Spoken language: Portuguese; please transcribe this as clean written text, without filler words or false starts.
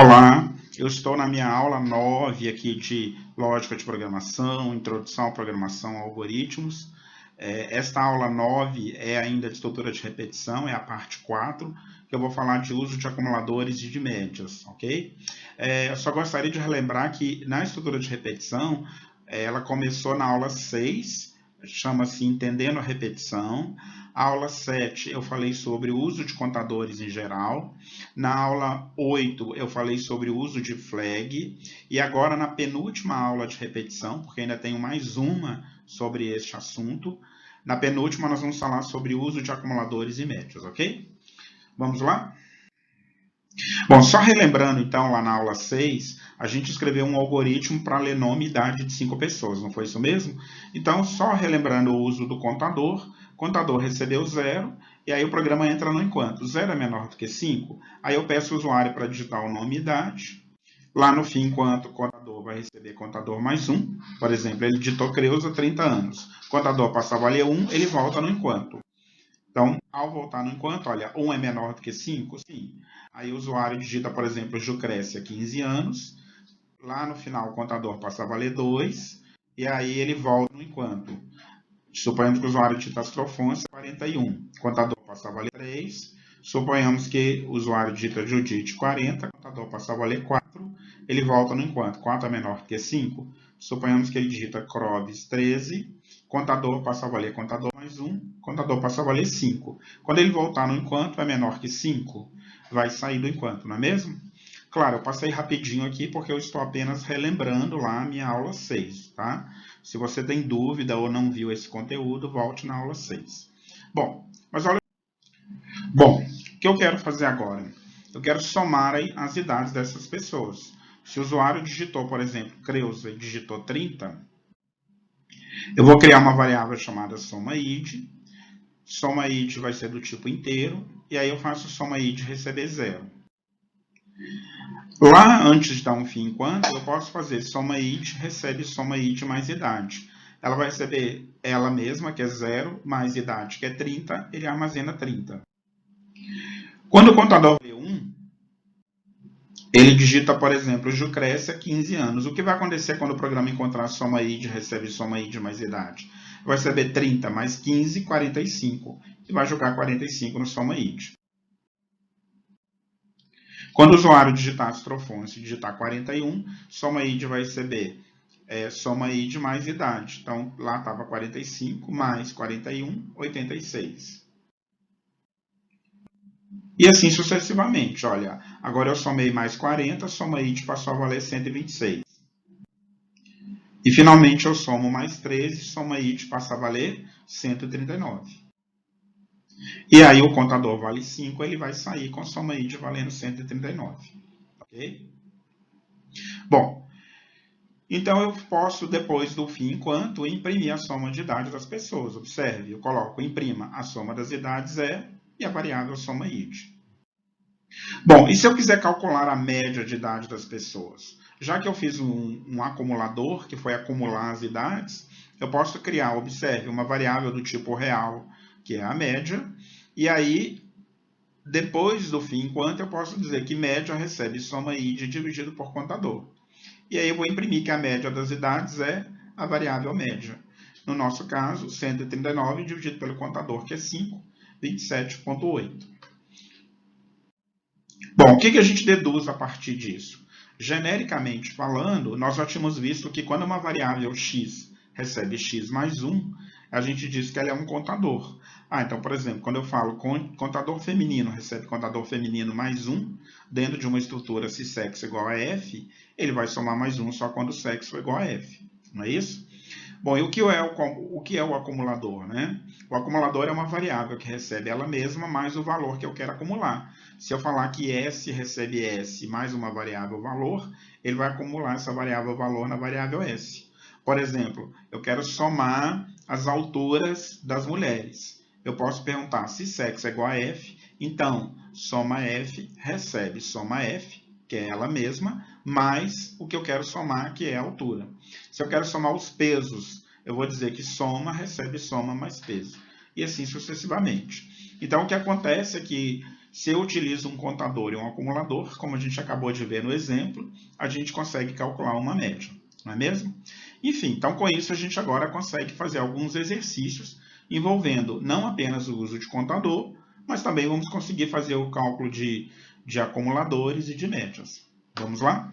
Olá, eu estou na minha aula 9 aqui de Lógica de Programação, Introdução à Programação, Algoritmos. Esta aula 9 é ainda de estrutura de repetição, é a parte 4, que eu vou falar de uso de acumuladores e de médias, ok? Eu só gostaria de relembrar que na estrutura de repetição, ela começou na aula 6, chama-se Entendendo a Repetição. A aula 7 eu falei sobre o uso de contadores em geral. Na aula 8 eu falei sobre o uso de flag. E agora na penúltima aula de repetição, porque ainda tenho mais uma sobre este assunto, na penúltima nós vamos falar sobre o uso de acumuladores e médias, ok? Vamos lá? Bom, só relembrando então, lá na aula 6, a gente escreveu um algoritmo para ler nome e idade de 5 pessoas, não foi isso mesmo? Então, só relembrando o uso do contador, o contador recebeu 0, e aí o programa entra no enquanto. 0 é menor do que 5, aí eu peço ao usuário para digitar o nome e idade. Lá no fim, enquanto o contador vai receber contador mais 1, por exemplo, ele digitou Creuza 30 anos. O contador passa a valer 1, ele volta no enquanto. Então, ao voltar no enquanto, olha, 1 é menor do que 5? Sim. Aí o usuário digita, por exemplo, Jucrécia, 15 anos. Lá no final, o contador passa a valer 2. E aí ele volta no enquanto. Suponhamos que o usuário digita Astrofonte, 41. O contador passa a valer 3. Suponhamos que o usuário digita Judite, 40. O contador passa a valer 4. Ele volta no enquanto. 4 é menor que 5. Suponhamos que ele digita Croves, 13. Contador passa a valer contador mais 1. Contador passa a valer 5. Quando ele voltar no enquanto, é menor que 5. Vai sair do enquanto, não é mesmo? Claro, eu passei rapidinho aqui porque eu estou apenas relembrando lá a minha aula 6, tá? Se você tem dúvida ou não viu esse conteúdo, volte na aula 6. Bom, o que eu quero fazer agora? Eu quero somar aí as idades dessas pessoas. Se o usuário digitou, por exemplo, Creuza e digitou 30, eu vou criar uma variável chamada SomaId. SomaId vai ser do tipo inteiro, e aí eu faço SomaId receber 0. Lá, antes de dar um fim enquanto, eu posso fazer SomaId recebe SomaId mais idade. Ela vai receber ela mesma, que é 0, mais idade, que é 30, ele armazena 30. Quando o contador vê 1, ele digita, por exemplo, Jucrécia, 15 anos. O que vai acontecer quando o programa encontrar SomaId recebe SomaId mais idade? Vai receber 30 mais 15, 45. E vai jogar 45 no SomaId. Quando o usuário digitar Astrofonte e digitar 41, SomaId vai receber SomaId mais idade. Então, lá estava 45 mais 41, 86. E assim sucessivamente. Olha, agora eu somei mais 40, SomaId passou a valer 126. E finalmente eu somo mais 13, SomaId passa a valer 139. E aí o contador vale 5, ele vai sair com SomaId valendo 139. Ok? Bom, então eu posso, depois do fim enquanto, imprimir a soma de idade das pessoas. Observe, eu coloco imprima a soma das idades e a variável SomaId. Bom, e se eu quiser calcular a média de idade das pessoas? Já que eu fiz um acumulador, que foi acumular as idades, eu posso criar, observe, uma variável do tipo real, que é a média, e aí, depois do fim enquanto, eu posso dizer que média recebe SomaId dividido por contador. E aí eu vou imprimir que a média das idades é a variável média. No nosso caso, 139 dividido pelo contador, que é 5, 27,8. Bom, o que a gente deduz a partir disso? Genericamente falando, nós já tínhamos visto que quando uma variável x recebe x mais 1, a gente diz que ela é um contador. Então, por exemplo, quando eu falo contador feminino recebe contador feminino mais 1, dentro de uma estrutura se sexo é igual a f, ele vai somar mais 1 só quando o sexo é igual a f. Não é isso? Bom, e o que é o acumulador, né? O acumulador é uma variável que recebe ela mesma mais o valor que eu quero acumular. Se eu falar que S recebe S mais uma variável valor, ele vai acumular essa variável valor na variável S. Por exemplo, eu quero somar as alturas das mulheres. Eu posso perguntar se sexo é igual a F, então soma F recebe soma F, que é ela mesma, mais o que eu quero somar, que é a altura. Se eu quero somar os pesos, eu vou dizer que soma recebe soma mais peso. E assim sucessivamente. Então, o que acontece é que se eu utilizo um contador e um acumulador, como a gente acabou de ver no exemplo, a gente consegue calcular uma média, não é mesmo? Enfim, então com isso a gente agora consegue fazer alguns exercícios envolvendo não apenas o uso de contador, mas também vamos conseguir fazer o cálculo de acumuladores e de médias. Vamos lá?